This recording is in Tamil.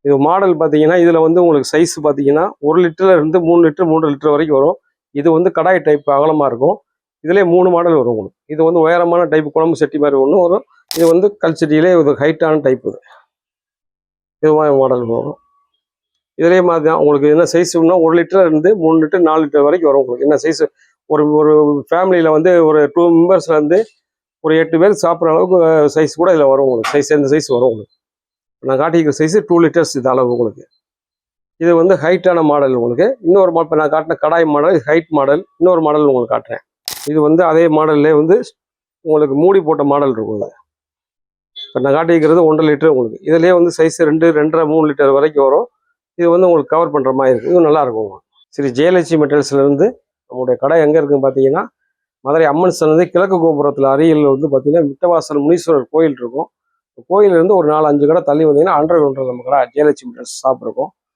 இது மாடல் பார்த்தீங்கன்னா இதில் வந்து உங்களுக்கு சைஸ் பார்த்தீங்கன்னா 1 லிட்டர்ல இருந்து 3 லிட்டர் 3 லிட்டர் வரைக்கும் வரும். இது வந்து கடாய் டைப் அகலமாக இருக்கும். இதுலேயே 3 மாடல் வரும் உங்களுக்கு. இது வந்து உயரமான டைப் குழம்பு சட்டி மாதிரி ஒன்று வரும். இது வந்து கல்சட்டியிலே இது ஹைட்டான டைப். இது மாடல் வரும். இதுலேயே மாதிரி தான் உங்களுக்கு என்ன சைஸ்னா 1 லிட்டர் இருந்து 3 லிட்டர் 4 லிட்டர் வரைக்கும் வரும். உங்களுக்கு என்ன சைஸ் ஒரு ஒரு ஃபேமிலியில் வந்து ஒரு 2 மெம்பர்ஸ்லேருந்து ஒரு 8 பேர் சாப்பிட்ற அளவுக்கு சைஸ் கூட இதில் வரும் உங்களுக்கு. சைஸ் எந்த சைஸ் வரும் உங்களுக்கு. நான் காட்டிக்கிற சைஸ் 2 லிட்டர்ஸ் இது அளவு உங்களுக்கு. இது வந்து ஹைட்டான மாடல் உங்களுக்கு. இன்னொரு மாடல் இப்போ நான் காட்டின கடாய் மாடல் ஹைட் மாடல். இன்னொரு மாடல் உங்களுக்கு காட்டுறேன். இது வந்து அதே மாடல்லே வந்து உங்களுக்கு மூடி போட்ட மாடல் இருக்கும். இப்போ நான் காட்டிக்கிறது 1.5 லிட்டர் உங்களுக்கு. இதுலேயே வந்து சைஸ் 2, 2.5, 3 லிட்டர் வரைக்கும் வரும். இது வந்து உங்களுக்கு கவர் பண்ணுற மாதிரி இருக்குது. இது நல்லாயிருக்கும். சரி, ஜெயலட்சுமி மெட்டல்ஸ்லேருந்து நம்மளுடைய கடை எங்கே இருக்குதுன்னு பார்த்தீங்கன்னா மதுரை அம்மன் சன்னதி கிழக்கு கோபுரத்தில் அருகில் வந்து பார்த்தீங்கன்னா விட்டவாசல் முனீஸ்வரர் கோயில் இருக்கும். கோயிலிருந்து ஒரு 4-5 கடை தள்ளி வந்தீங்கன்னா அண்டர் கிரவுண்டில் நம்ம கடை ஜெயலட்சுமி மெட்டல்ஸ் ஷாப் இருக்கும்.